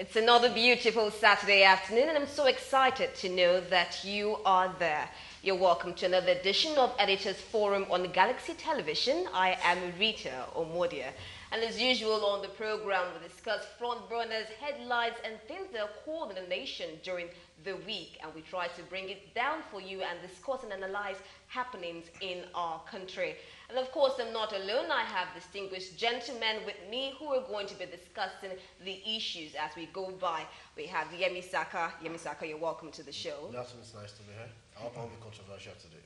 It's another beautiful Saturday afternoon, and I'm so excited to know that you are there. You're welcome to another edition of Editors Forum on Galaxy Television. I am Rita Omodia. And as usual on the program, we discuss front burners, headlines, and things that are called in the nation during the week. And we try to bring it down for you and discuss and analyze happenings in our country. And of course, I'm not alone. I have distinguished gentlemen with me who are going to be discussing the issues as we go by. We have Yemi Saka. Yemi Saka, you're welcome to the show. That's it's nice to be here. I hope I won't be controversial today.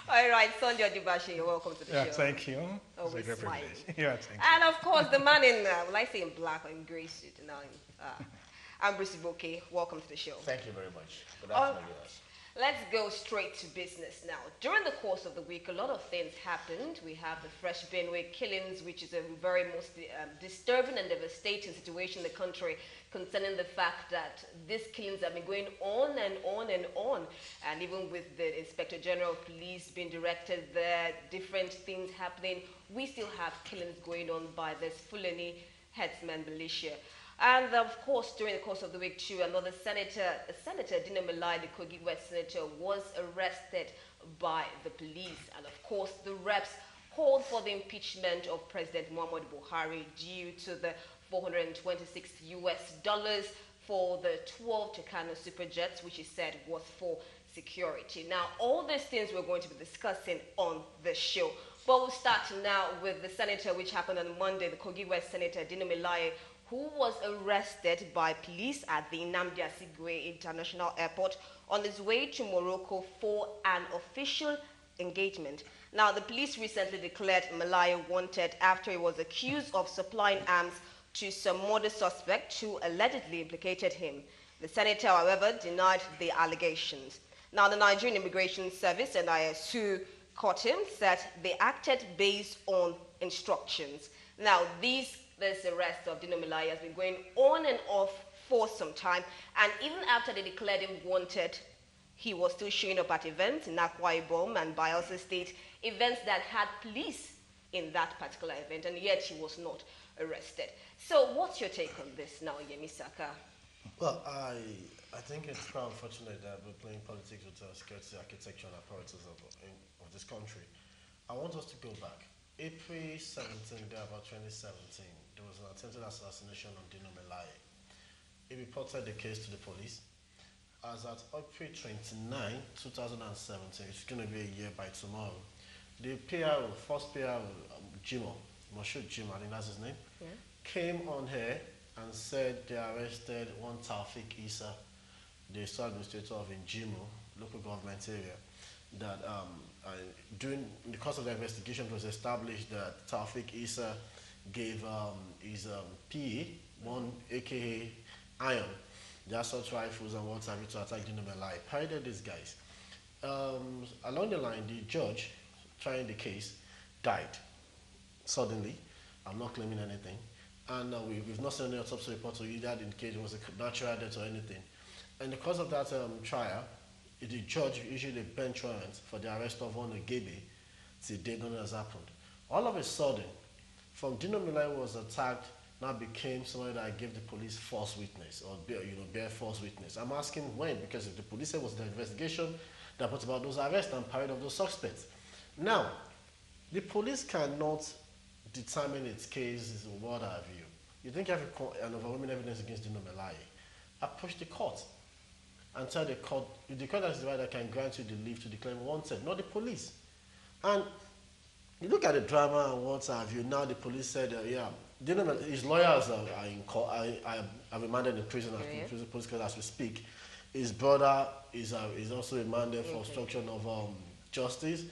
All right, Sanjay Dibashi, you're welcome to the show. Yeah, thank you. Always smiling. Yeah, thank you. And of course, the man in, will I say in black or in grey suit? Now, Ambrose Iboke, welcome to the show. Thank you very much. Good afternoon, viewers. Let's go straight to business now. During the course of the week, a lot of things happened. We have the fresh Benue killings, which is a very most disturbing and devastating situation in the country concerning the fact that these killings have been going on and on and on. And even with the Inspector General of Police being directed there, different things happening, we still have killings going on by this Fulani headsman militia. And of course, during the course of the week too, another senator, Dino Melaye, the Kogi West senator, was arrested by the police. And of course, the reps called for the impeachment of President Muhammadu Buhari due to the $426 for the 12 Tucano superjets, which he said was for security. Now, all these things we're going to be discussing on the show. But we'll start now with the senator, which happened on Monday, the Kogi West senator, Dino Melaye, who was arrested by police at the Nnamdi Azikiwe International Airport on his way to Morocco for an official engagement. Now, the police recently declared Melaye wanted after he was accused of supplying arms to some murder suspect who allegedly implicated him. The senator, however, denied the allegations. Now, the Nigerian Immigration Service, NIS, who caught him, said they acted based on instructions. Now, this arrest of Dino Melaye has been going on and off for some time, and even after they declared him wanted, he was still showing up at events in Akwa Ibom and Bayelsa State, events that had police in that particular event, and yet he was not arrested. So what's your take on this now, Yemi Saka? Well, I think it's quite unfortunate that we're playing politics with the security architecture and apparatus of this country. I want us to go back. April 17, about 2017, there was an attempted assassination on Dino Melaye. He reported the case to the police. As at April 29, 2017, it's going to be a year by tomorrow, the PRO, first PRO, Moshood Jim, I think that's his name, came on here and said they arrested one Taufik Issa, the sole administrator of Njimo, local government area, that during the course of the investigation it was established that Taufik Issa gave his PA, one aka Iron, the assault rifles and what have you to attack Dino Melaye. Paraded these guys. Along the line, the judge trying the case died suddenly. I'm not claiming anything. And we've not seen any autopsy report to either indicate it was a natural death or anything. And because of that trial, the judge issued a bench warrant for the arrest of one Ogebe till date none has happened. All of a sudden, from Dino Melaye was attacked, now became somebody that gave the police false witness or bear false witness. I'm asking when, because if the police said it was the investigation that brought about those arrests and parade of those suspects. Now, the police cannot determine its case or what have you. You think you have an overwhelming evidence against Dino Melaye? Approach the court and tell the court, if the court has the right that can grant you the leave to declare wanted, not the police. And you look at the drama and what have you, now the police said, Dino Melaye, his lawyers are in court, are remanded in prison, police court as we speak. His brother is also remanded for obstruction of justice.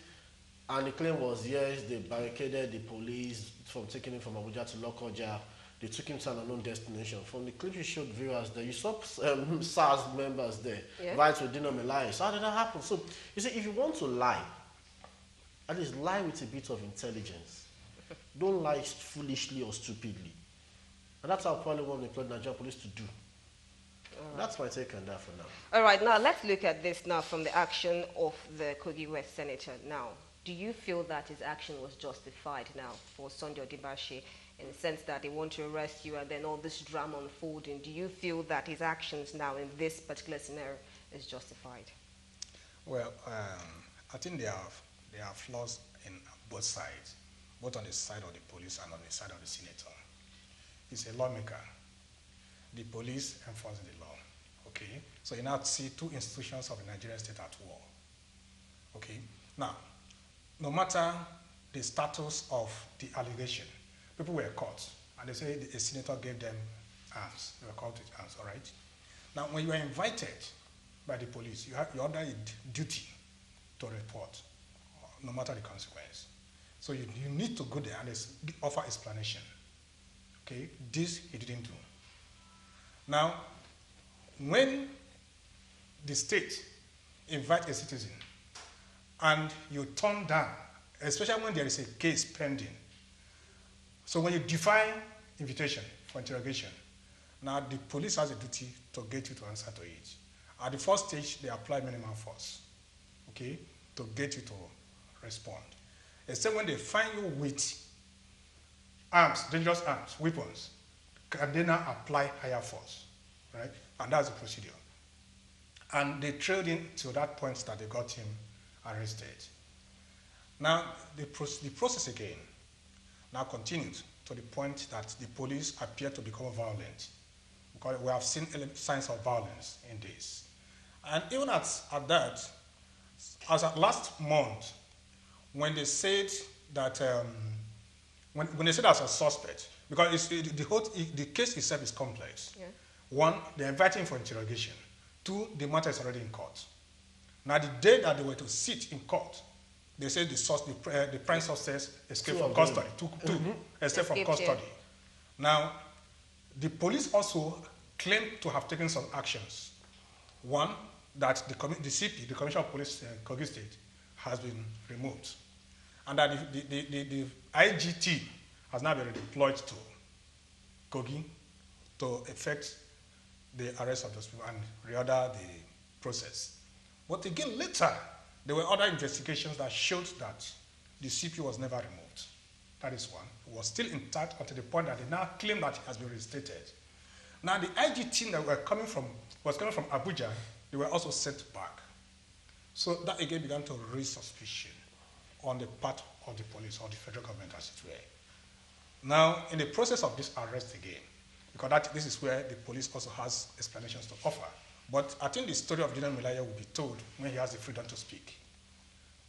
And the claim was, yes, they barricaded the police from taking him from Abuja to Lokoja. They took him to an unknown destination. From the clip you showed viewers there, you saw SARS members there, right with Dino Melaye. So how did that happen? So, you see, if you want to lie, at least lie with a bit of intelligence. Don't lie foolishly or stupidly. And that's how I probably want the Nigerian police to do. That's my take on that for now. All right, now let's look at this now from the action of the Kogi West senator now. Do you feel that his action was justified now for Sunday Odibashi in the sense that they want to arrest you and then all this drama unfolding. Do you feel that his actions now in this particular scenario is justified? Well, I think there are flaws in both sides, both on the side of the police and on the side of the senator. He's a lawmaker. The police enforcing the law. Okay? So you now see two institutions of the Nigerian state at war. Okay? Now, no matter the status of the allegation, people were caught, and they say a senator gave them arms. They were caught with arms, all right? Now, when you are invited by the police, you're under a duty to report, no matter the consequence. So you need to go there and offer explanation. Okay? This he didn't do. Now, when the state invites a citizen and you turn down, especially when there is a case pending, so when you defy invitation for interrogation, now the police has a duty to get you to answer to it. At the first stage, they apply minimum force, okay, to get you to respond. Except when they find you with arms, dangerous arms, weapons, and they now apply higher force, right? And that's the procedure. And they trailed him to that point that they got him arrested. Now, the process again now continues to the point that the police appear to become violent, because we have seen signs of violence in this. And even at that, as at last month, when they said that, when they said as a suspect, because the case itself is complex. Yeah. One, they invite him for interrogation. Two, the matter is already in court. Now, the day that they were to sit in court, they said the prime suspect escaped from custody. Two escaped from custody. Yeah. Now, the police also claimed to have taken some actions. One, that the CP, the Commissioner of Police Kogi State, has been removed. And that the IGT has now been deployed to Kogi to effect the arrest of those people and reorder the process. But again, later, there were other investigations that showed that the CP was never removed. That is one. It was still intact until the point that they now claim that it has been reinstated. Now, the IG team that was coming from Abuja, they were also sent back. So that again began to raise suspicion on the part of the police or the federal government, as it were. Now, in the process of this arrest again, because this is where the police also has explanations to offer. But I think the story of Dino Melaye will be told when he has the freedom to speak.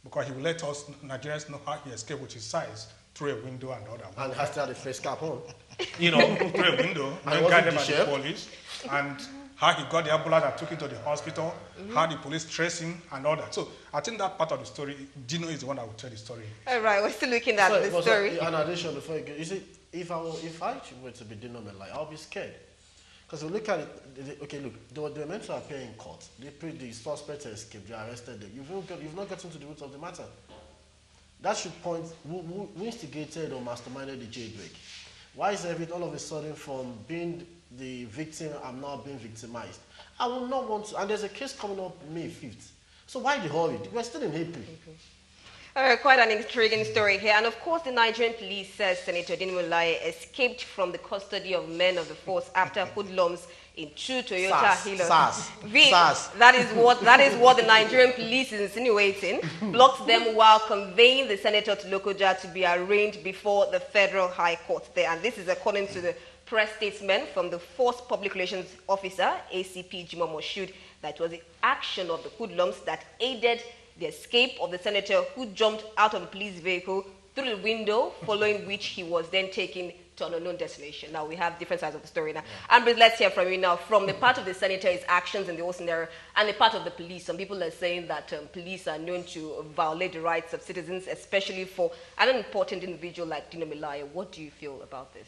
Because he will let us Nigerians know how he escaped with his size through a window and all that. And has to have the face cap on. You know, through a window, and guided by the police. And how he got the ambulance that took him to the hospital, how the police traced him and all that. So I think that part of the story, Dino is the one that will tell the story. All right, we're still looking at the story. In addition, before you go, you see, if I were to be Dino Melaye, I'll be scared. Because you look at it, okay, look, they were meant to appear in court. The suspect escaped, they arrested them. You've not gotten to the root of the matter. That should point, who instigated or masterminded the jailbreak? Why is everything all of a sudden from being the victim, I'm now being victimized? I will not want to, and there's a case coming up May 5th. So why the hurry? We're still in April. Quite an intriguing story here. And of course, the Nigerian police says Senator Dino Melaye escaped from the custody of men of the force after hoodlums in two Toyota Hilux. That is what the Nigerian police is insinuating. Blocked them while conveying the senator to Lokoja to be arraigned before the Federal High Court there. And this is according to the press statement from the Force Public Relations Officer, ACP Jimo Moshood, that it was the action of the hoodlums that aided the escape of the senator, who jumped out of a police vehicle through the window, following which he was then taken to an unknown destination. Now, we have different sides of the story now. Yeah. Amber, let's hear from you now. From the part of the senator, his actions in the whole scenario, and the part of the police. Some people are saying that police are known to violate the rights of citizens, especially for an important individual like Dino Melaye. What do you feel about this?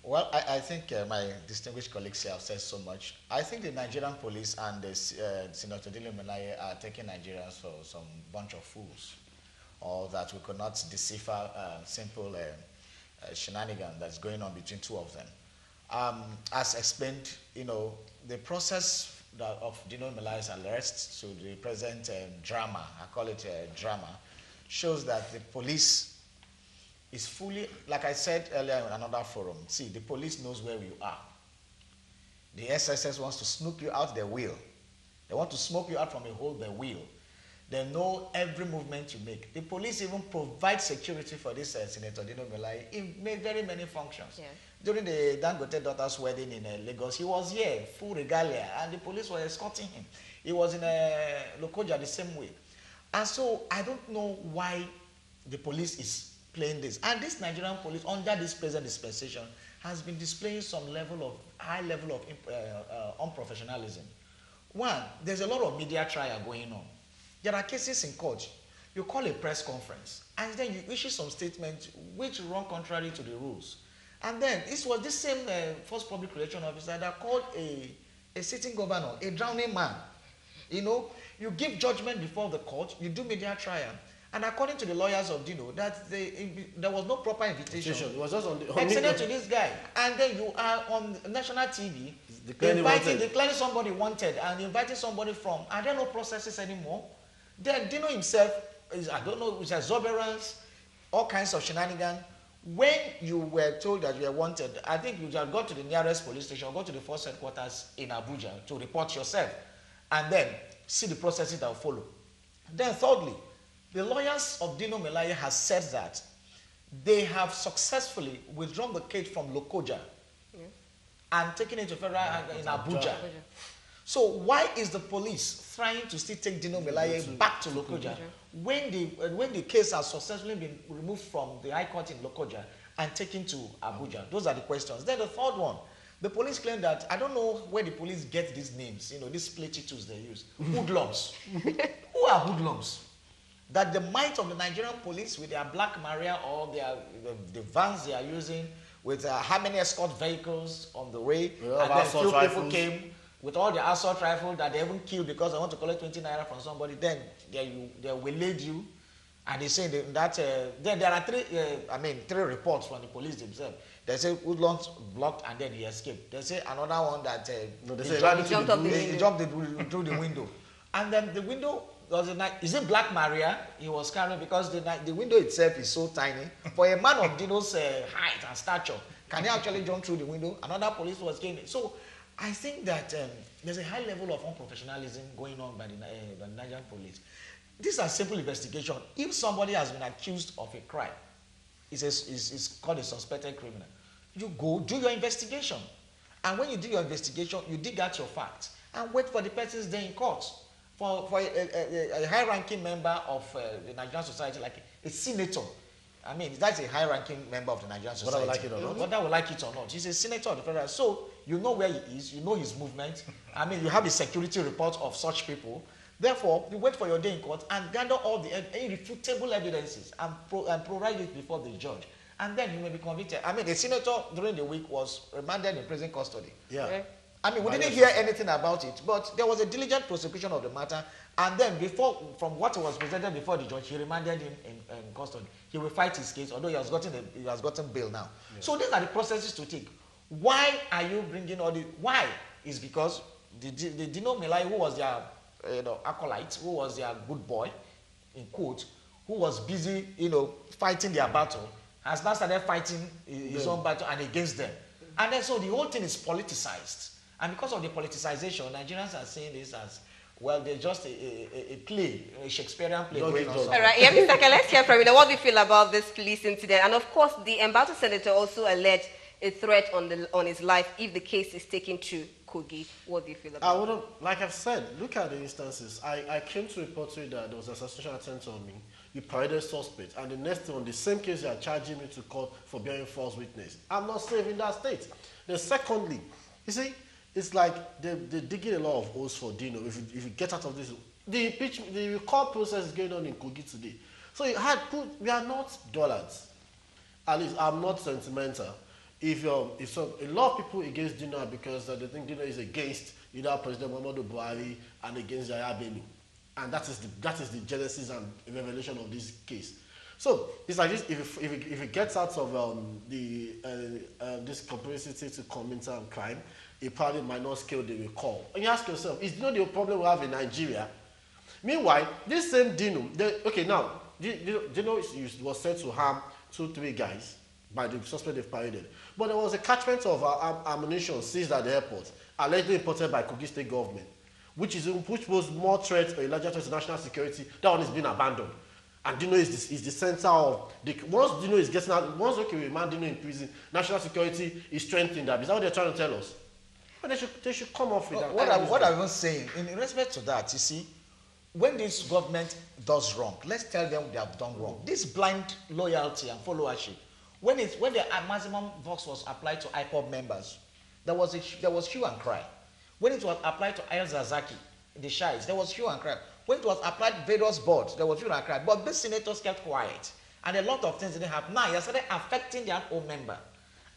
Well, I think my distinguished colleagues here have said so much. I think the Nigerian police and the Senator Dino Melaye are taking Nigerians for some bunch of fools, or that we could not decipher simple shenanigans that's going on between two of them. As explained, you know, the process of Dino Melaye's arrest to the present drama, I call it drama, shows that the police is fully, like I said earlier in another forum, see, the police knows where you are. The SSS wants to snoop you out, they will. They want to smoke you out from a hole, they will. They know every movement you make. The police even provide security for this Senator Dino Melaye in very many functions. Yeah. During the Dangote daughter's wedding in Lagos, he was here, full regalia, and the police were escorting him. He was in Lokoja the same way. And so I don't know why the police is playing this. And this Nigerian police, under this present dispensation, has been displaying some high level of unprofessionalism. One, there's a lot of media trial going on. There are cases in court. You call a press conference, and then you issue some statements which run contrary to the rules. And then this was this same first public relations officer that called a sitting governor a drowning man. You know, you give judgment before the court, you do media trial. And according to the lawyers of Dino, that there was no proper invitation. It was just on to this guy. And then you are on national TV declaring somebody wanted and inviting somebody from, and there are no processes anymore. Then Dino himself is, I don't know, with exuberance, all kinds of shenanigans. When you were told that you were wanted, I think you just go to the nearest police station or go to the force headquarters in Abuja to report yourself and then see the processes that will follow. Then thirdly, the lawyers of Dino Melaye has said that they have successfully withdrawn the case from Lokoja and taken it to federal in Abuja. So why is the police trying to still take Dino Melaye back to Lokoja when the case has successfully been removed from the High Court in Lokoja and taken to Abuja? Those are the questions. Then the third one, the police claim that, I don't know where the police get these names, these platitudes they use. Hoodlums. Who are hoodlums? That the might of the Nigerian police with their Black Maria or the vans they are using with how many escort vehicles on the way, and then few people came with all the assault rifle that they haven't killed because they want to collect 20 naira from somebody, then they will lead you. And they say that then there are three reports from the police themselves. They say Woodlands blocked and then he escaped. They say another one that he jumped through the window. And then the window was is it Black Maria he was carrying, because the window itself is so tiny. For a man of Dino's height and stature, can he actually jump through the window? Another police was came. So I think that there's a high level of unprofessionalism going on by the Nigerian police. These are simple investigation. If somebody has been accused of a crime, it's called a suspected criminal. You go do your investigation. And when you do your investigation, you dig out your facts and wait for the person's day in court. For a high-ranking member of the Nigerian society, like a senator, I mean, that's a high-ranking member of the Nigerian society. Whether I like it or not. Whether I like it or not. He's a senator of the federal. So you know where he is, you know his movement. I mean, you have a security report of such people. Therefore, you wait for your day in court and gather all the irrefutable evidences and provide it before the judge. And then you may be convicted. I mean, the senator during the week was remanded in prison custody. Yeah. Okay. I mean, we didn't hear anything about it, but there was a diligent prosecution of the matter. And then from what was presented before the judge, he remanded him in custody. He will fight his case, although he has gotten bail now. Yeah. So these are the processes to take. Why are you bringing all the? Why is because the Dino Melaye, who was their acolyte, who was their good boy, in quote, who was busy, fighting their battle, has now started fighting his own battle and against them. And then so the whole thing is politicized. And because of the politicization, Nigerians are saying this as, well, they're just a play, a Shakespearean play going on. All right, yeah, Mr. K, let's hear from you. What do you feel about this police incident? And of course, the embattled senator also alleged a threat on his life if the case is taken to Kogi. What do you feel about it? Like I've said, look at the instances. I came to report to you that there was an assassination attempt on me. You paraded suspect, and the next thing on the same case, you are charging me to court for bearing false witness. I'm not safe in that state. Then secondly, you see, it's like they're digging a lot of holes for Dino. If you get out of this, the recall process is going on in Kogi today. So we are not dullards. At least I'm not sentimental. If a lot of people against Dino are because they think Dino is against either President Muhammadu Buhari and against Yahya Bello, and that is the genesis and revelation of this case. So it's like this: if it gets out of this complicity to commit crime, it probably might not scale the recall. And you ask yourself, is Dino the problem we have in Nigeria? Meanwhile, this same Dino, Dino was said to harm 2-3 guys by the suspect they've paraded. But there was a catchment of ammunition seized at the airport, allegedly imported by Kogi State government, which posed more threat or a larger threat to national security. That one is being abandoned. And Dino is the center of the. Once Dino is getting out, once we remand Dino in prison, national security is strengthened. Is that what they're trying to tell us? But they should come off with that. What I was saying, in respect to that, you see, when this government does wrong, let's tell them they have done wrong. This blind loyalty and followership, when the maximum vox was applied to IPOB members, there was hue and cry. When it was applied to Ayaz Zazaki, the Shais, there was hue and cry. When it was applied to various boards, there was hue and cry. But these senators kept quiet, and a lot of things didn't happen. Now, they started affecting their own member,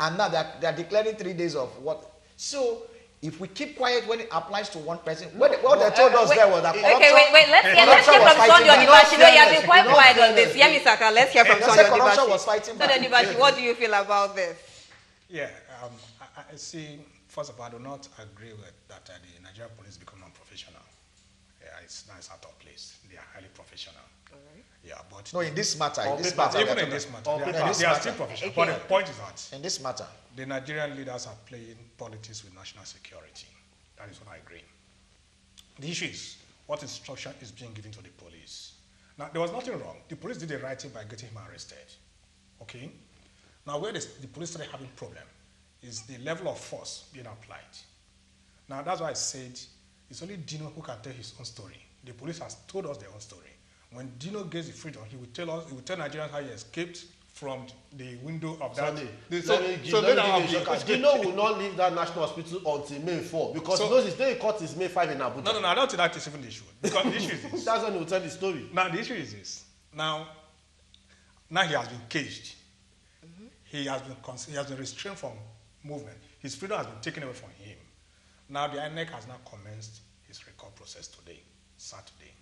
and now they are declaring 3 days of what. So, if we keep quiet when it applies to one person, what they told us there was that corruption. Okay, wait. Let's hear from Sonny Onibashi. No, you have been quite quiet on this. Yemi Saka, let's hear from Sonny Onibashi. Sonny Onibashi, what do you feel about this? Yeah, I see. First of all, I do not agree with that the Nigerian police become unprofessional. Yeah, it's out of place. They are highly professional. All right. Yeah, but no, in this matter, even in this matter, they are still professional. Okay. But the point is that in this matter, the Nigerian leaders are playing politics with national security. That is what I agree. The issue is what instruction is being given to the police. Now, there was nothing wrong. The police did the right thing by getting him arrested. Okay? Now, where the police started having problem is the level of force being applied. Now, that's why I said it's only Dino who can tell his own story. The police has told us their own story. When Dino gets the freedom, he will tell Nigerians how he escaped from the window of that. Dino will not leave that national hospital until May 4 because his day court is May 5 in Abuja. No, I don't think that is even the issue. Because the issue is this. That's when he will tell the story. Now, the issue is this. Now he has been caged. Mm-hmm. He has been restrained from movement. His freedom has been taken away from him. Now the INEC has now commenced his record process today, Saturday.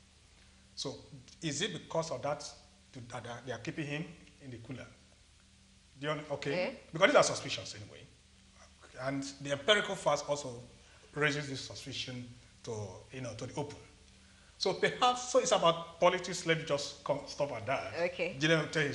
So is it because of that they are keeping him in the cooler? Okay? Because these are suspicions anyway. And the empirical facts also raises this suspicion to the open. So perhaps it's about politics. Let me just stop at that. Okay.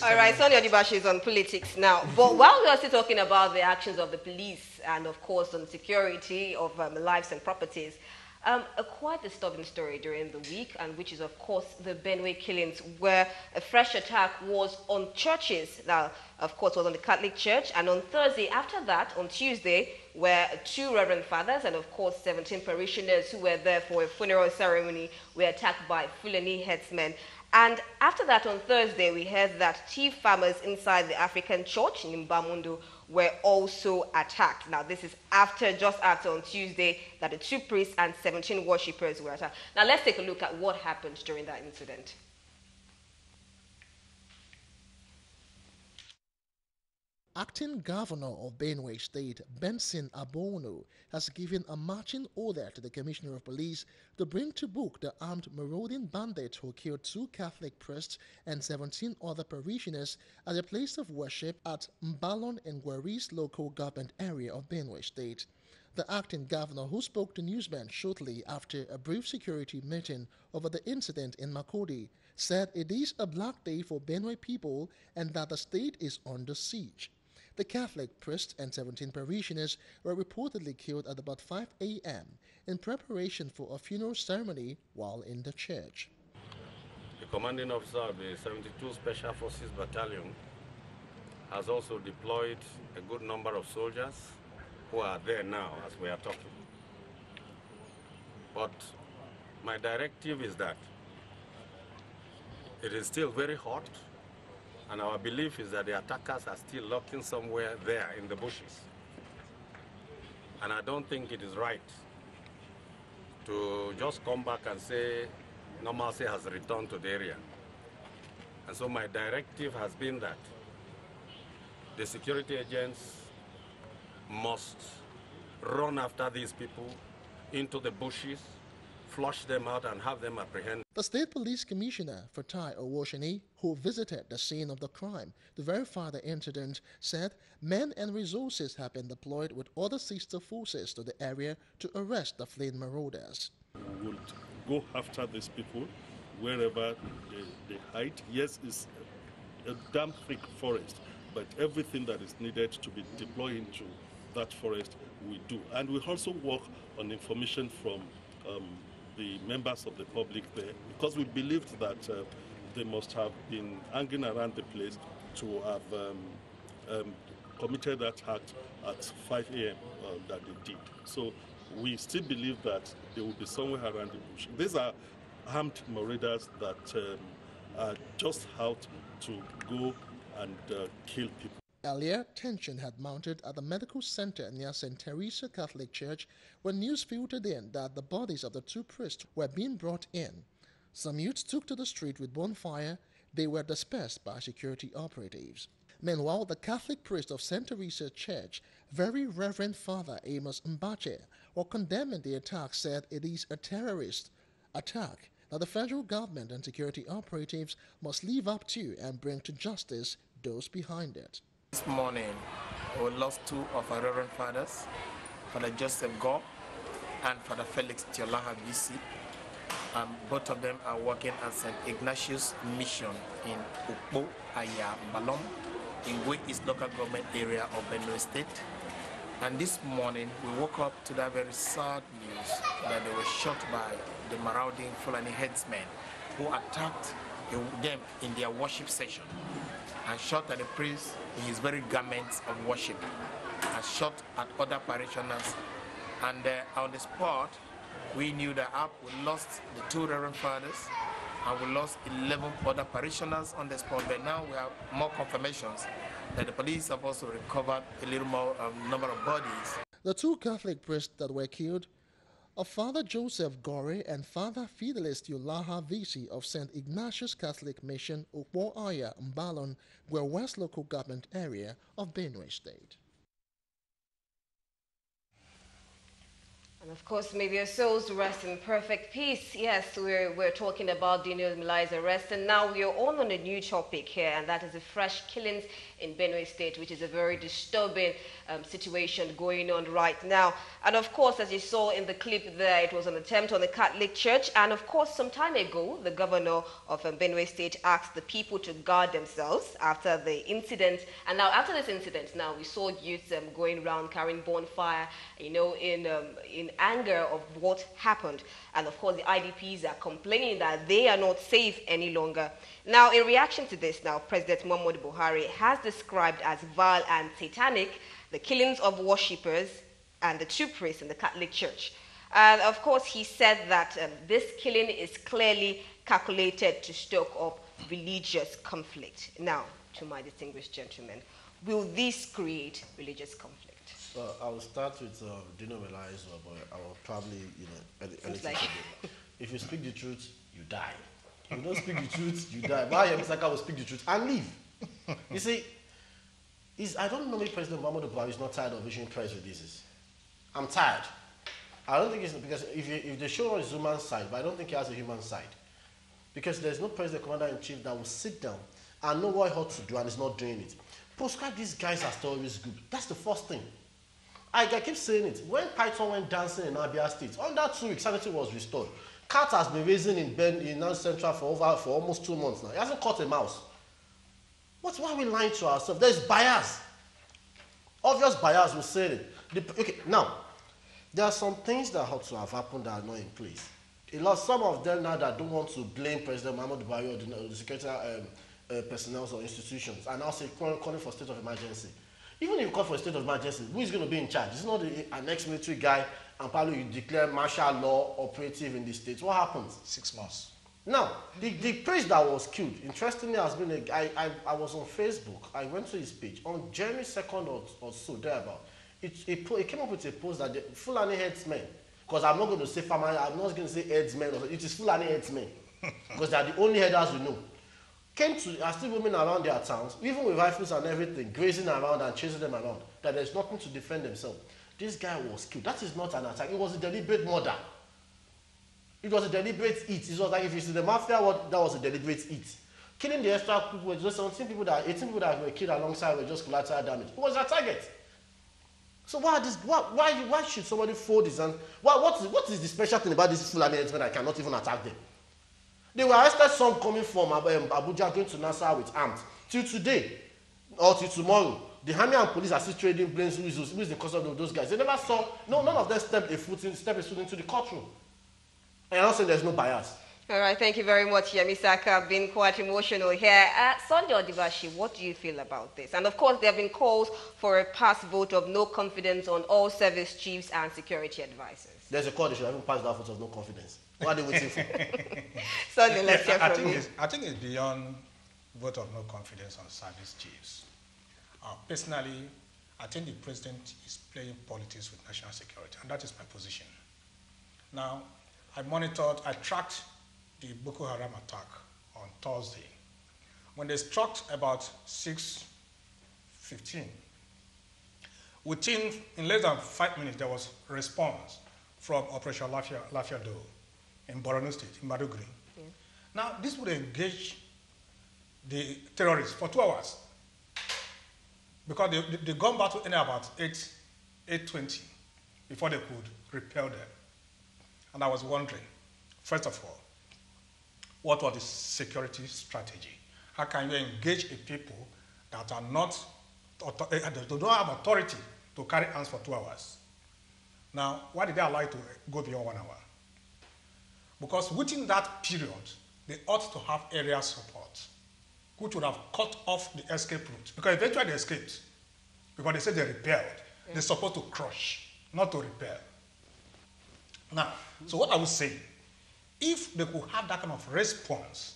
All right, Sonny Onibashi is on politics now. But while we are still talking about the actions of the police and, of course, on security of lives and properties, a quite disturbing story during the week, and which is, of course, the Benue killings, where a fresh attack was on churches. Now, of course, was on the Catholic Church, and on Thursday, after that, on Tuesday, where 2 Reverend Fathers and, of course, 17 parishioners who were there for a funeral ceremony were attacked by Fulani headsmen. And after that, on Thursday, we heard that tea farmers inside the African church in Mbamundu were also attacked. Now, this is just after on Tuesday that the 2 priests and 17 worshippers were attacked. Now, let's take a look at what happened during that incident. Acting Governor of Benue State, Benson Abono, has given a marching order to the Commissioner of Police to bring to book the armed marauding bandits who killed 2 Catholic priests and 17 other parishioners at a place of worship at Mbalon and Gwaris local government area of Benue State. The acting governor, who spoke to newsmen shortly after a brief security meeting over the incident in Makurdi, said it is a black day for Benue people and that the state is under siege. The Catholic priest and 17 parishioners were reportedly killed at about 5 a.m. in preparation for a funeral ceremony while in the church. The commanding officer of the 72 Special Forces Battalion has also deployed a good number of soldiers who are there now as we are talking. But my directive is that it is still very hot, and our belief is that the attackers are still lurking somewhere there in the bushes. And I don't think it is right to just come back and say normalcy has returned to the area. And so my directive has been that the security agents must run after these people into the bushes, flush them out and have them apprehended. The State Police Commissioner, Fatai Owoshini, who visited the scene of the crime to verify the incident, said men and resources have been deployed with other sister forces to the area to arrest the fleeing marauders. We will go after these people wherever they hide. Yes, it's a damn thick forest, but everything that is needed to be deployed into that forest, we do. And we also work on information from the members of the public there, because we believed that they must have been hanging around the place to have committed that act at 5 a.m. That they did. So we still believe that they will be somewhere around the bush. These are armed marauders that are just out to go and kill people. Earlier, tension had mounted at the medical center near St. Teresa Catholic Church when news filtered in that the bodies of the two priests were being brought in. Some youths took to the street with bonfire. They were dispersed by security operatives. Meanwhile, the Catholic priest of St. Teresa Church, Very Reverend Father Amos Mbache, while condemning the attack, said it is a terrorist attack that the federal government and security operatives must live up to and bring to justice those behind it. This morning, we lost two of our Reverend Fathers, Father Joseph Gore and Father Felix Tiolaha BC. Both of them are working at St. Ignatius Mission in Ukpo, Aya, Balom, in Gwe East local government area of Benue State. And this morning, we woke up to that very sad news that they were shot by the marauding Fulani headsmen who attacked them in their worship session and shot at the priest in his very garments of worship and shot at other parishioners. And on the spot, we knew that we lost the two Reverend Fathers and we lost 11 other parishioners on the spot. But now we have more confirmations that the police have also recovered a little more number of bodies. The two Catholic priests that were killed are Father Joseph Gore and Father Fidelis Tiolaha Visi of St. Ignatius Catholic Mission, Ukpo Aya, Mbalon, West local government area of Benue State. And of course, may their souls rest in perfect peace. Yes, we're talking about Dino Melaye's arrest, and now we are on a new topic here, and that is the fresh killings in Benue State, which is a very disturbing situation going on right now. And of course, as you saw in the clip there, it was an attempt on the Catholic Church, and of course, some time ago, the governor of Benue State asked the people to guard themselves after the incident. And now, after this incident, now we saw youths going around carrying bonfire, you know, in anger of what happened. And of course, the IDPs are complaining that they are not safe any longer. Now, in reaction to this, now President Muhammadu Buhari has described as vile and satanic the killings of worshippers and the two priests in the Catholic Church. And of course, he said that this killing is clearly calculated to stoke up religious conflict. Now, to my distinguished gentlemen, will this create religious conflict? Well, I will start with Dino Melaye as well, but I will probably, if you speak the truth, you die. If you don't speak the truth, you die. Why Misaka will speak the truth and leave? You see, I don't know if President Muhammadu Buhari is not tired of issuing press releases. I'm tired. I don't think it's because if they show his human side, but I don't think he has a human side. Because there's no president commander-in-chief that will sit down and know what he ought to do and is not doing it. Proscribe these guys as terrorist group. That's the first thing. I keep saying it. When Python went dancing in Abia State, under 2 weeks, sanity was restored. Cat has been raising in North Central for almost 2 months now. He hasn't caught a mouse. Why are we lying to ourselves? There's bias. Obvious bias will say it. Okay, now, there are some things that ought to have happened that are not in place. Some of them now that don't want to blame President Muhammadu Buhari or the security personnel or institutions, and also calling for state of emergency. Even if you call for a state of emergency, who is going to be in charge? It's not an ex-military guy, and probably you declare martial law operative in the states. What happens? 6 months. Now, the priest that was killed, interestingly, has been I was on Facebook. I went to his page. On January 2nd or so, thereabout, it came up with a post that the Fulani headsmen, because I'm not going to say farmer, I'm not going to say headsmen, it is Fulani headsmen, because they are the only headers we know. Are still roaming around their towns, even with rifles and everything, grazing around and chasing them around, that there's nothing to defend themselves. This guy was killed. That is not an attack. It was a deliberate murder. It was a deliberate eat. It was like if you see the mafia, that was a deliberate eat. Killing the extra people, just 18 people that were killed alongside were just collateral damage. It was a target. So why should somebody fold his hand? What is the special thing about these Fulani headsmen that I cannot even attack them? They were arrested some coming from Abuja going to Nassau with arms. Till today, or till tomorrow, the army and police are still trading blames who is the custody of those guys. They never saw, no, none of them stepped a foot into the courtroom. And I'm not saying there's no bias. All right, thank you very much, Yemi Saka. Been quite emotional here. Sunday Odibashi, what do you feel about this? And of course, there have been calls for a pass vote of no confidence on all service chiefs and security advisors. There's a call they should have passed that vote of no confidence. What are they waiting for? Sunday, let's hear from you. I think it's beyond vote of no confidence on service chiefs. Personally, I think the president is playing politics with national security, and that is my position. Now, I tracked the Boko Haram attack on Thursday. When they struck about 6:15, in less than 5 minutes, there was a response from Operation Lafiado in Borno State, in Maiduguri. Yeah. Now, this would engage the terrorists for 2 hours because the gun battle ended about 8:20 before they could repel them. And I was wondering, first of all, what was the security strategy? How can you engage a people that are not, they don't have authority to carry arms for 2 hours? Now, why did they allow it to go beyond 1 hour? Because within that period, they ought to have area support, which would have cut off the escape route. Because eventually they escaped. Because they said they repelled. Yeah. They're supposed to crush, not to repel. Now, so what I would say, if they could have that kind of response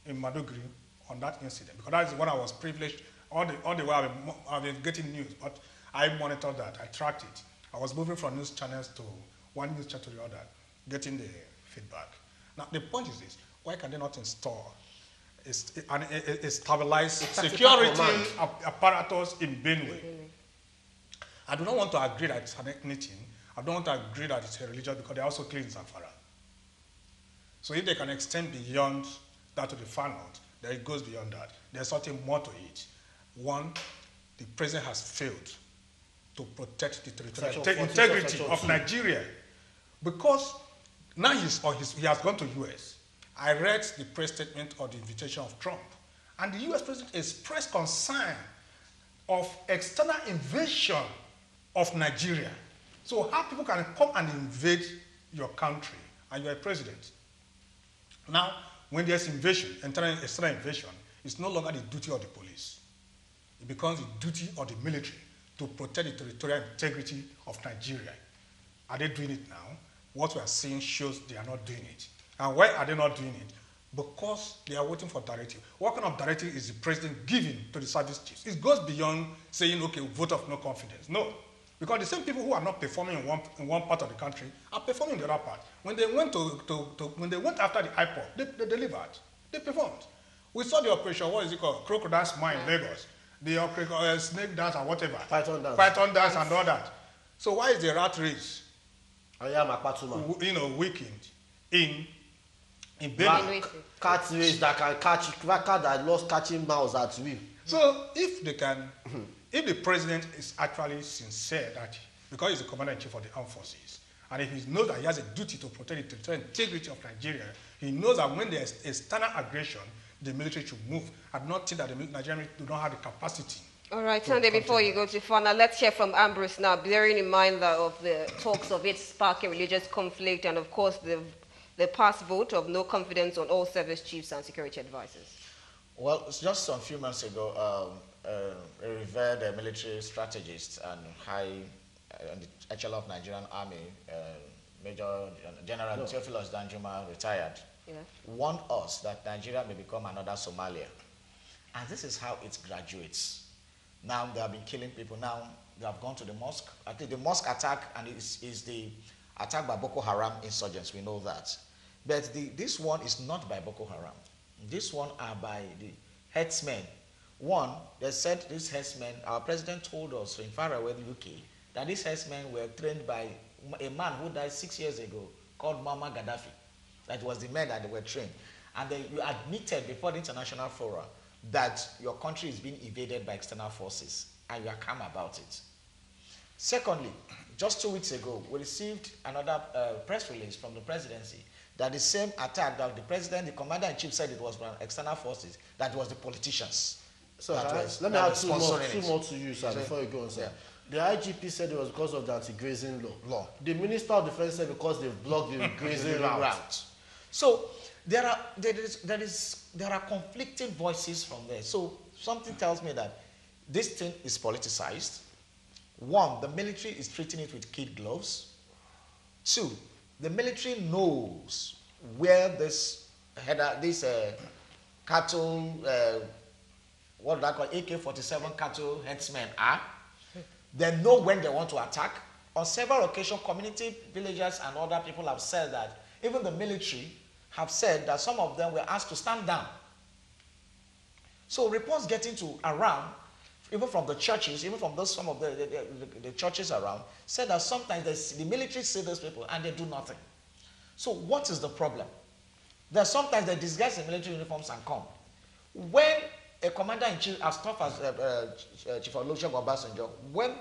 in Maiduguri on that incident, because that is what I was privileged, all the way I've been getting news, but I monitored that, I tracked it. I was moving from news channels to one news channel to the other, getting the feedback. Now, the point is this, why can they not install a stabilized security apparatus in Benue? I do not want to agree that it's an ethnic thing. I don't want to agree that it's a religion because they also claim Zamfara. So if they can extend beyond that to the far north, then it goes beyond that. There's something more to it. One, the president has failed to protect the territorial integrity of Nigeria because now he has gone to US. I read the press statement of the invitation of Trump, and the US president expressed concern of external invasion of Nigeria. So how people can come and invade your country and you're a president? Now, when there's invasion, external invasion, it's no longer the duty of the police. It becomes the duty of the military to protect the territorial integrity of Nigeria. Are they doing it now? What we are seeing shows they are not doing it. And why are they not doing it? Because they are waiting for directive. What kind of directive is the president giving to the service chiefs? It goes beyond saying, okay, vote of no confidence. No. Because the same people who are not performing in one part of the country are performing in the other part. When they went when they went after the IPOP, they delivered. They performed. We saw the operation, what is it called? Crocodile Smile in Lagos. The snake dance and whatever. Python dance and all that. So why is the rat race weakened in Benue? Cat race that can catch cat that lost catching mouse at will. So if they can if the president is actually sincere that because he's the commander-in-chief of the armed forces, and if he knows that he has a duty to protect the territorial integrity of Nigeria, he knows that when there's external aggression, the military should move. I do not think that the Nigerians do not have the capacity. All right, Sunday, before you go to Fana, let's hear from Ambrose now, bearing in mind that of the talks of it sparking religious conflict and, of course, the past vote of no confidence on all service chiefs and security advisors. Well, it's just some few months ago, a revered military strategist and the echelon of Nigerian Army, Major General Theophilus Danjuma, retired, warned us that Nigeria may become another Somalia. And this is how it graduates. Now they have been killing people. Now they have gone to the mosque. I think the mosque attack and is the attack by Boko Haram insurgents. We know that. But this one is not by Boko Haram. This one are by the headsmen. One, they said these headsmen, our president told us in faraway UK, that these headsmen were trained by a man who died 6 years ago called Muammar Gaddafi. That was the men that they were trained. And then you admitted before the international forum that your country is being invaded by external forces and you are calm about it. Secondly, just 2 weeks ago, we received another press release from the presidency that the same attack that the president, the commander-in-chief said it was from external forces, that was the politicians. So let me add two more to you, sir, before you go on, sir. Yeah. The IGP said it was because of the anti-grazing law. The Minister of Defense said because they've blocked the grazing route. So there are conflicting voices from there. So something tells me that this thing is politicized. One, the military is treating it with kid gloves. Two, the military knows where this cattle, what do I call AK-47 cattle headsmen are. They know when they want to attack. On several occasions, community villagers and other people have said that, even the military have said that some of them were asked to stand down. So reports getting to around, even from the churches, even from some of the churches around, said that sometimes the military see those people and they do nothing. So what is the problem? That sometimes they disguise the military uniforms and come. When a commander-in-chief, as tough as Chief Olusegun Obasanjo, when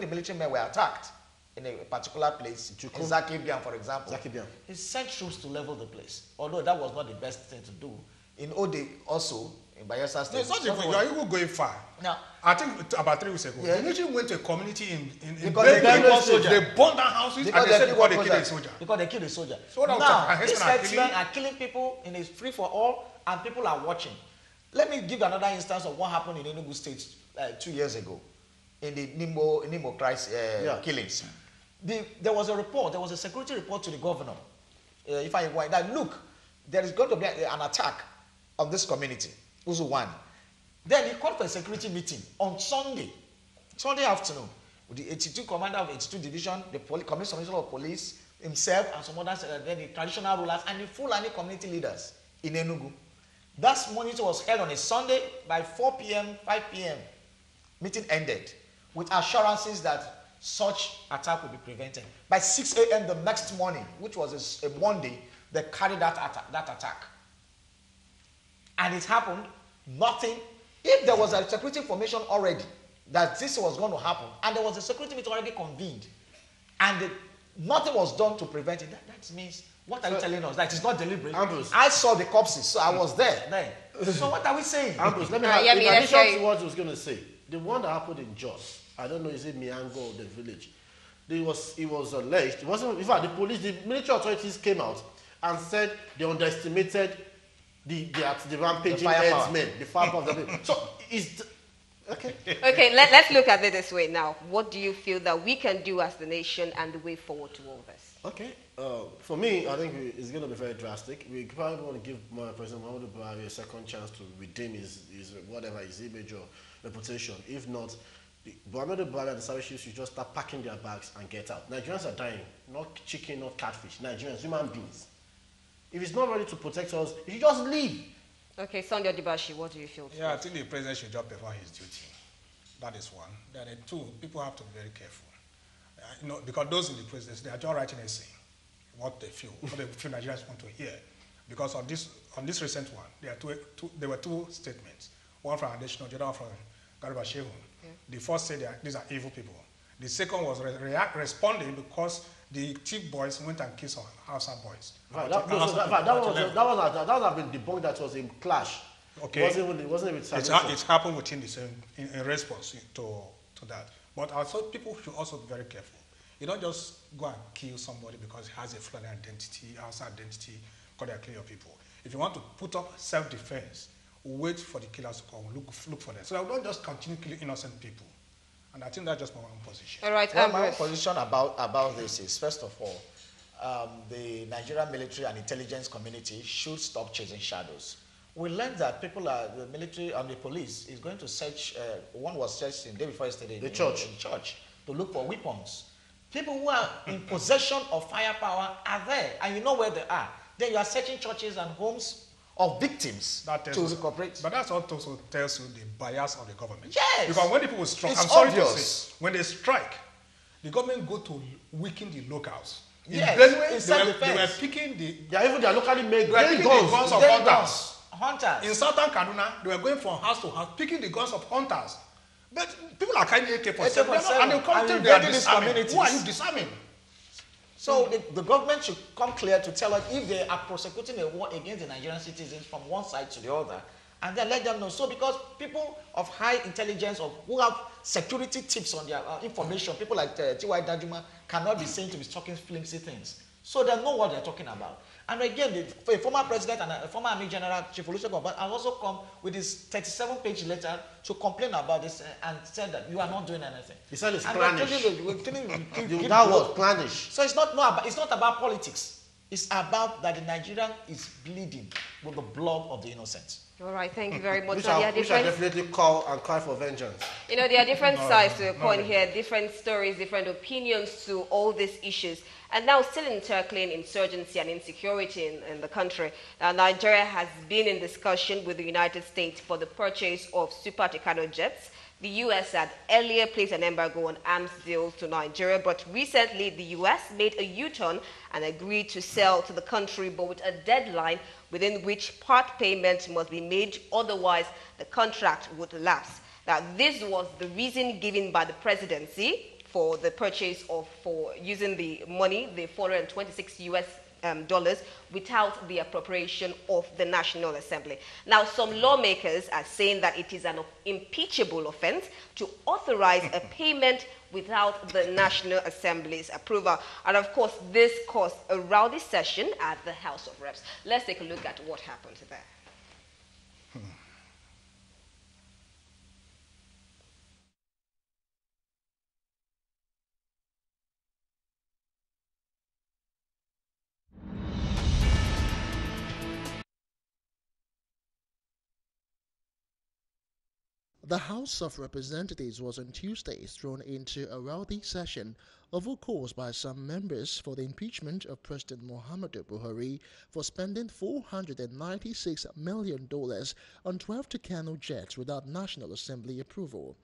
the military men were attacked in a particular place, in Zakibian, for example, he sent troops to level the place. Although that was not the best thing to do. In Ode also, in Bayelsa State. No, it's not even, you are even going far. Now, I think about 3 weeks ago, the military went to a community in because they burned down houses and they said because they killed a soldier. Because they killed a soldier. So now, these herdsmen are killing people in a free-for-all and people are watching. Let me give another instance of what happened in Enugu State 2 years ago in the Nimo crisis killings. There was a report, there was a security report to the governor, that look, there is going to be an attack on this community, Uzuwan. Then he called for a security meeting on Sunday afternoon, with the 82 commander of 82 division, the commissioner of police, himself, and some others, then the traditional rulers, and the Fulani community leaders in Enugu. That monitor was held on a Sunday by 4 p.m., 5 p.m. Meeting ended with assurances that such attack would be prevented. By 6 a.m. the next morning, which was a Monday, they carried that attack. And it happened, nothing. If there was a security information already that this was going to happen, and there was a security meeting already convened, and nothing was done to prevent it, that means, what are you telling us? That it's not deliberate? Ambrose. I saw the corpses, so I was there then. So what are we saying? Ambrose, let me have, in addition to what I was going to say, the one that happened in Jos, I don't know, is it Miango or the village? It was alleged, it wasn't, in fact, the military authorities came out and said they underestimated the rampaging headsmen, the firepower of the men. So, okay. Okay, let's look at it this way now. What do you feel that we can do as the nation and the way forward to all this? Okay. For me, I think it's going to be very drastic. We probably want to give President Muhammadu Buhari a second chance to redeem his image or reputation. If not, Muhammadu Buhari and the Savage should just start packing their bags and get out. Nigerians are dying, not chicken, not catfish. Nigerians, human beings. If he's not ready to protect us, he should just leave. Okay, Sunday Odibashi, what do you feel? Yeah, I think the president should just perform his duty. That is one. Then two, people have to be very careful. Because those in the presidency, they are just writing a saying what they feel, what they feel Nigerians want to hear. Because on this recent one, there were two statements. One from Additional, the other one from Garba Shehu. Yeah. The first said these are evil people. The second was responding because the thief boys went and killed some Hausa boys. Right, that one has been debunked. That was a clash. Okay. It wasn't even it happened within the same in response to that. But also people should also be very careful. You don't just go and kill somebody because he has a Fulani identity, Hausa identity, because they are clear people. If you want to put up self-defense, wait for the killers to come, look for them. So I don't just continue killing innocent people. And I think that's just my own position. All right, well, my own position about this is, first of all, the Nigerian military and intelligence community should stop chasing shadows. We learned that the military and the police is going to search, one was searched the day before yesterday in the church to look for weapons. People who are in possession of firepower are there, and you know where they are. Then you are searching churches and homes of victims to cooperate. But that also tells you the bias of the government. Yes. Because when the people strike, I'm sorry to say, when they strike, the government go to weaken the locals. Yes. In Benue, they were picking even their locally made guns of hunters. In southern Kaduna, they were going from house to house, picking the guns of hunters. But people are carrying AK-47, and they come to this community. Who are you disarming? So the government should come clear to tell us if they are prosecuting a war against the Nigerian citizens from one side to the other, and then let them know. So because people of high intelligence or who have security tips on their information, people like T.Y. Dajuma cannot be seen to be talking flimsy things. So they know what they're talking about. And again, a former president and a former Army General, Chief Olusegun Obasanjo, has also come with his 37-page letter to complain about this and said that you are not doing anything. He said it's clannish. That was clannish. So it's not about politics. It's about that the Nigerian is bleeding with the blood of the innocent. All right, thank you very much. We shall definitely call and cry for vengeance. You know, there are different sides to the coin here, different stories, different opinions to all these issues. And now, still encircling insurgency and insecurity in the country, Nigeria has been in discussion with the United States for the purchase of Super Tucano jets. The U.S. had earlier placed an embargo on arms deals to Nigeria, but recently the U.S. made a U-turn and agreed to sell to the country, but with a deadline within which part payment must be made, otherwise the contract would lapse. Now, this was the reason given by the presidency for the purchase of, for using the money, the $426 US dollars, without the appropriation of the National Assembly. Now, some lawmakers are saying that it is an impeachable offense to authorize a payment without the National Assembly's approval. And of course, this caused a rowdy session at the House of Reps. Let's take a look at what happened there. The House of Representatives was on Tuesday thrown into a rowdy session over calls by some members for the impeachment of President Muhammadu Buhari for spending $496 million on 12 Tucano jets without National Assembly approval.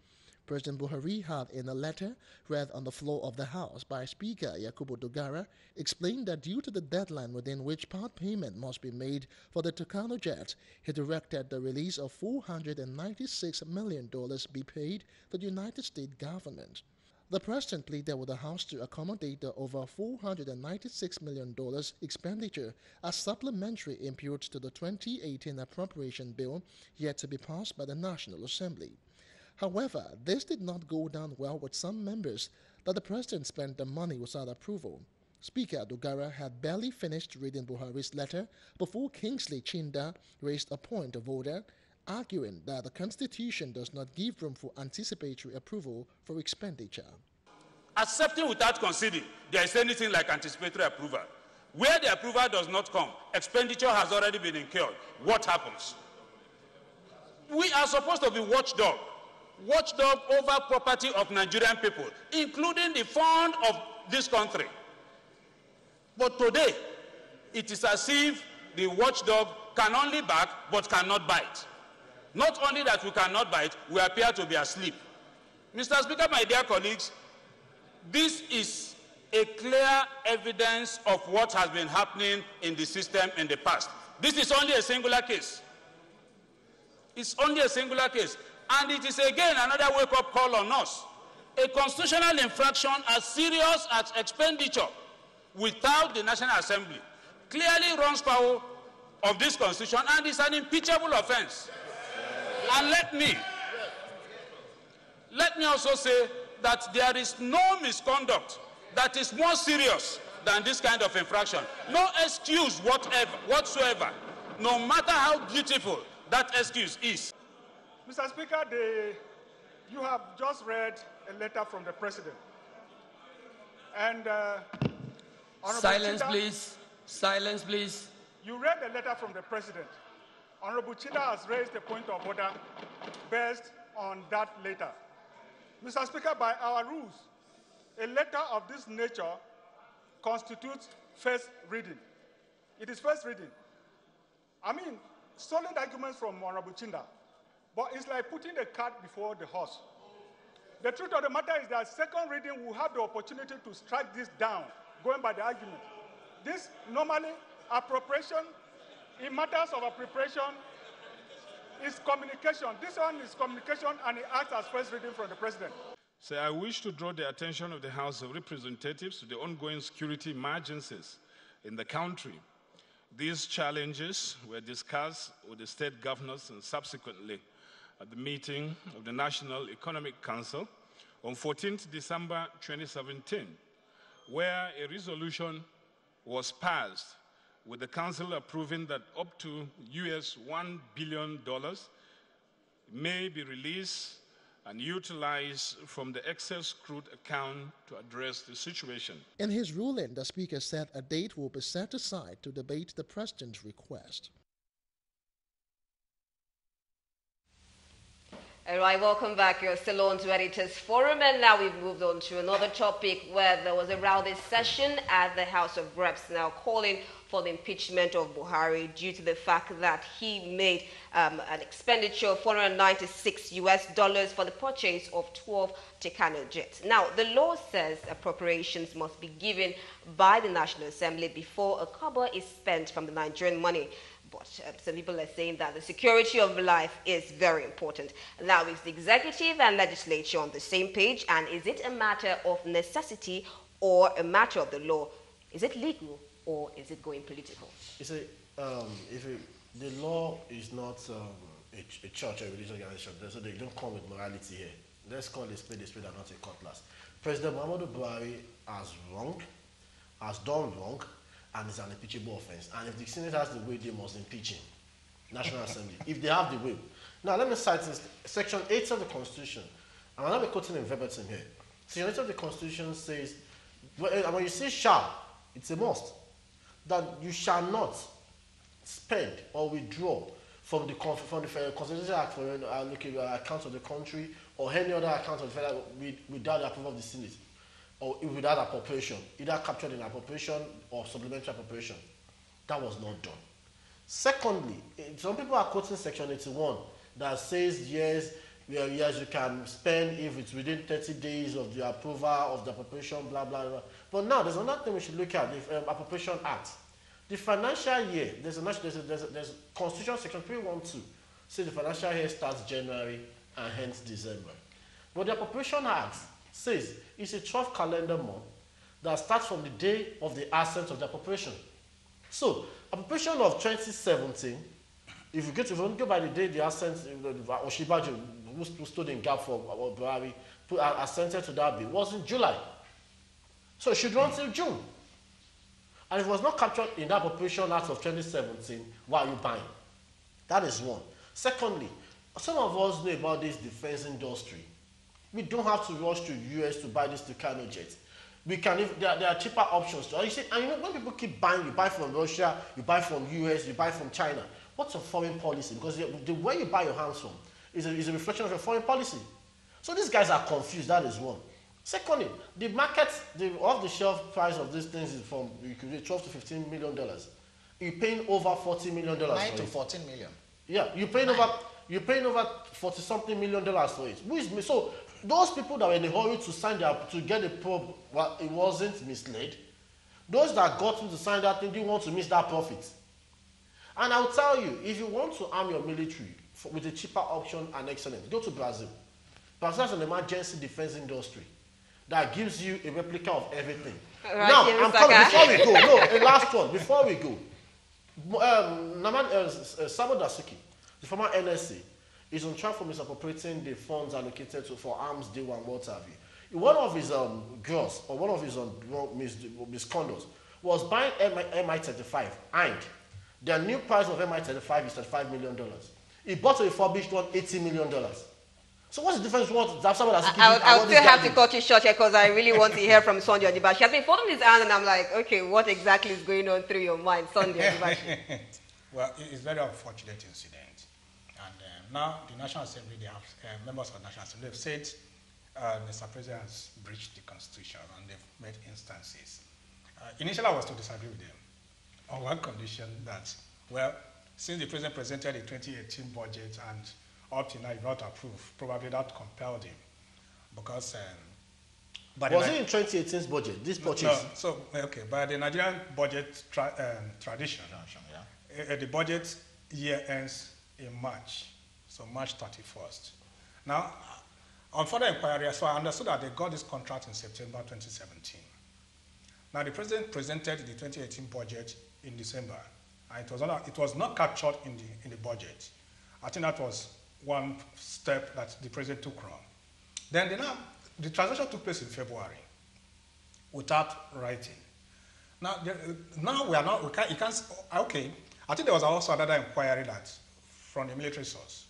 President Buhari had, in a letter read on the floor of the House by Speaker Yakubu Dogara, explained that due to the deadline within which part payment must be made for the Tucano jet, he directed the release of $496 million be paid to the United States government. The President pleaded with the House to accommodate the over $496 million expenditure as supplementary input to the 2018 appropriation bill yet to be passed by the National Assembly. However, this did not go down well with some members that the President spent the money without approval. Speaker Dogara had barely finished reading Buhari's letter before Kingsley Chinda raised a point of order, arguing that the Constitution does not give room for anticipatory approval for expenditure. Accepting without conceding there is anything like anticipatory approval. Where the approval does not come, expenditure has already been incurred. What happens? We are supposed to be watchdog over property of Nigerian people, including the fund of this country. But today, it is as if the watchdog can only bark but cannot bite. Not only that we cannot bite, we appear to be asleep. Mr. Speaker, my dear colleagues, this is a clear evidence of what has been happening in the system in the past. This is only a singular case. It's only a singular case. And it is again another wake-up call on us. A constitutional infraction as serious as expenditure without the National Assembly clearly runs foul of this Constitution and is an impeachable offense. And let me also say that there is no misconduct that is more serious than this kind of infraction. No excuse whatsoever, no matter how beautiful that excuse is. Mr. Speaker, you have just read a letter from the President. And Silence, please. Silence, please. You read a letter from the President. Honorable Chida has raised a point of order based on that letter. Mr. Speaker, by our rules, a letter of this nature constitutes first reading. It is first reading. I mean, solid arguments from Honorable Chinda. But it's like putting the cart before the horse. The truth of the matter is that second reading will have the opportunity to strike this down, going by the argument. This normally, appropriation, in matters of appropriation, is communication. This one is communication and it acts as first reading from the President. So I wish to draw the attention of the House of Representatives to the ongoing security emergencies in the country. These challenges were discussed with the state governors and subsequently at the meeting of the National Economic Council on 14th December 2017, where a resolution was passed with the Council approving that up to $1 billion may be released and utilized from the excess crude account to address the situation. In his ruling, the Speaker said a date will be set aside to debate the President's request. All right, welcome back. You're still on to Editors Forum, and now we've moved on to another topic where there was a rowdy session at the House of Reps now calling for the impeachment of Buhari due to the fact that he made an expenditure of $496 for the purchase of 12 Tekano jets. Now, the law says appropriations must be given by the National Assembly before a kobo is spent from the Nigerian money. But some people are saying that the security of life is very important. Now, is the executive and legislature on the same page? And is it a matter of necessity or a matter of the law? Is it legal or is it going political? You see, the law is not a church or a religious organization, so they don't come with morality here. Let's call a spade and not a cutlass. President Muhammadu Buhari has done wrong, and it's an impeachable offense. And if the Senate has the way, they must impeach him. National Assembly, if they have the will. Now, let me cite this, Section 8 of the Constitution. I'm not quoting in verbatim here. Section 8 of the Constitution says, when you say shall, it's a must, that you shall not spend or withdraw from the Constitutional Act for accounts of the country or any other account of the federal without the approval of the Senate, or without appropriation, either captured in appropriation or supplementary appropriation. That was not done. Secondly, some people are quoting Section 81 that says, yes, you can spend if it's within 30 days of the approval of the appropriation, blah, blah, blah. But now, there's another thing we should look at, the Appropriation Act. The financial year, there's Constitution Section 312, says the financial year starts January and hence December. But the Appropriation Act says it's a 12 calendar month that starts from the day of the assent of the appropriation. So, appropriation of 2017, if you want to go by the day the assent, Oshibajo, who stood in gap for Buhari, assented to that bill, was in July. So it should run till June. And if it was not captured in that Appropriation Act of 2017, why are you buying? That is one. Secondly, some of us know about this defense industry. We don't have to rush to the US to buy this Tucano jet. We can, if there are cheaper options. And you know, when people keep buying, you buy from Russia, you buy from US, you buy from China. What's your foreign policy? Because the way you buy your hands from is a reflection of your foreign policy. So these guys are confused, that is one. Secondly, the market, the off-the-shelf price of these things is from, you could read $12 to $15 million. You're paying over $40 million 9 to 14 million. Yeah, you're paying over 40-something million for it. So those people that were in a hurry to sign to get the probe, well, it wasn't misled. Those that got to sign that thing didn't want to miss that profit. And I'll tell you, if you want to arm your military with a cheaper option and excellence, go to Brazil. Brazil has an emergency defense industry that gives you a replica of everything. Right, now, I'm coming, before we go, no, a last one, before we go. Sabo Dasuki, the former NSA, is on track for misappropriating the funds allocated for arms deal and what have you. One of his girls, or one of his misconducts, was buying Mi-35, and their new price of Mi-35 is $35 million. He bought a refurbished one, $80 million. So what's the difference? I'll still have to cut you short here because I really want to hear from Sunday Odibashi. I've been following his hand and I'm like, okay, what exactly is going on through your mind, Sunday Odibashi? Well, it's a very unfortunate incident. And now the National Assembly, they have members of the National Assembly have said Mr. President has breached the Constitution and they've made instances. Initially, I was to disagree with them on one condition that, well, since the President presented the 2018 budget and up to now, he not approved. Probably that compelled him, because. Was it in 2018's budget? This purchase. No, so okay, by the Nigerian budget tradition, the budget year ends in March, so March 31st. Now, On further inquiry, so I understood that they got this contract in September 2017. Now, the president presented the 2018 budget in December, and it was not captured in the budget. I think that was one step that the president took wrong. Then the transaction took place in February without writing. Now okay. I think there was also another inquiry that from the military source.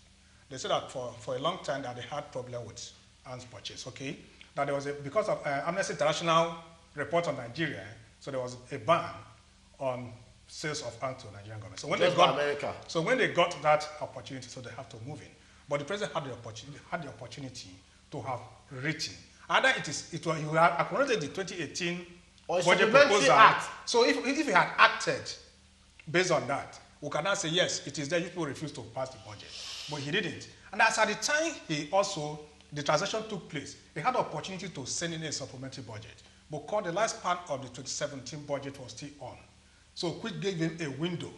They said that for a long time that they had problem with arms purchase. Okay, that there was because of Amnesty International report on Nigeria, so there was a ban on sales of arms to Nigerian government. So when they got that opportunity, so they have to move in. But the president had the opportunity to have written. Either you have acknowledged the 2018 budget proposal. Act. So if he had acted based on that, we can now say yes, it is there. You people refuse to pass the budget, but he didn't. And as at the time the transaction took place, he had the opportunity to send in a supplementary budget. Because the last part of the 2017 budget was still on. So which gave him a window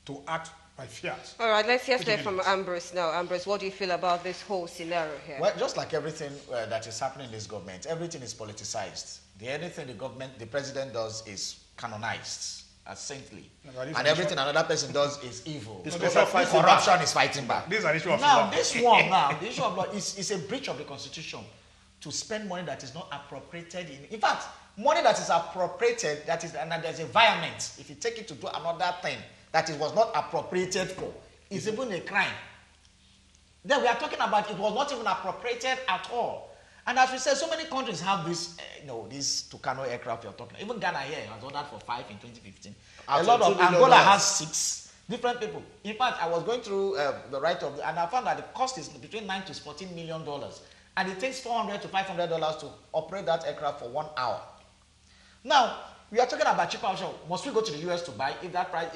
to act by fiat. All right, let's hear from Ambrose now. Ambrose, what do you feel about this whole scenario here? Well, just like everything that is happening in this government, everything is politicized. Anything the president does is canonized as saintly. No, and everything another person does is evil. Corruption is fighting back. This is an issue of law. The issue of law is a breach of the Constitution to spend money that is not appropriated. In fact, money that is appropriated, and there's a violence. If you take it to do another thing that it was not appropriated for, is even a crime. Then we are talking about it was not even appropriated at all. And as we said, so many countries have this, this Tucano aircraft you're talking about. Even Ghana here has ordered for 5 in 2015. A lot of Angola has 6. Different people. In fact, I was going through the write-up, and I found that the cost is between $9 to $14 million. And it takes $400 to $500 to operate that aircraft for 1 hour. Now, we are talking about cheaper option. Must we go to the US to buy if that price,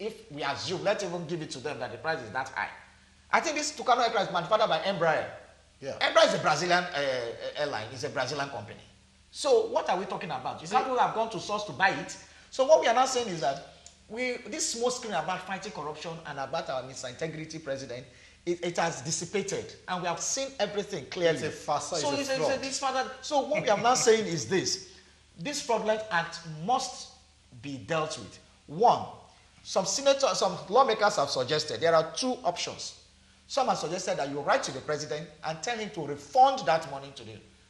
if we assume, let's even give it to them that the price is that high. I think this Tucano aircraft is manufactured by Embraer. Yeah. Embraer is a Brazilian airline. It's a Brazilian company. So what are we talking about? You people have gone to source to buy it. So what we are now saying is that this small screen about fighting corruption and about our Mr. Integrity president, it has dissipated, and we have seen everything clearly. It's a facade. So what we are now saying is this fraudulent act must be dealt with. One, some lawmakers have suggested there are 2 options. Some have suggested that you write to the president and tell him to refund that money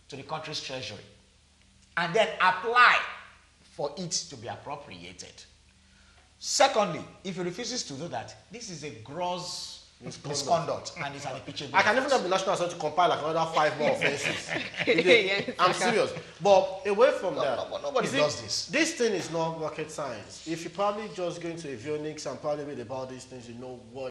to the country's treasury, and then apply for it to be appropriated. Secondly, if he refuses to do that, this is a gross misconduct, and it's an impeachable. I can even have the National Assembly to compile like another 5 more offenses. I'm serious. But away from that, nobody does this. This thing is not rocket science. If you probably just go into avionics and probably read about these things, you know what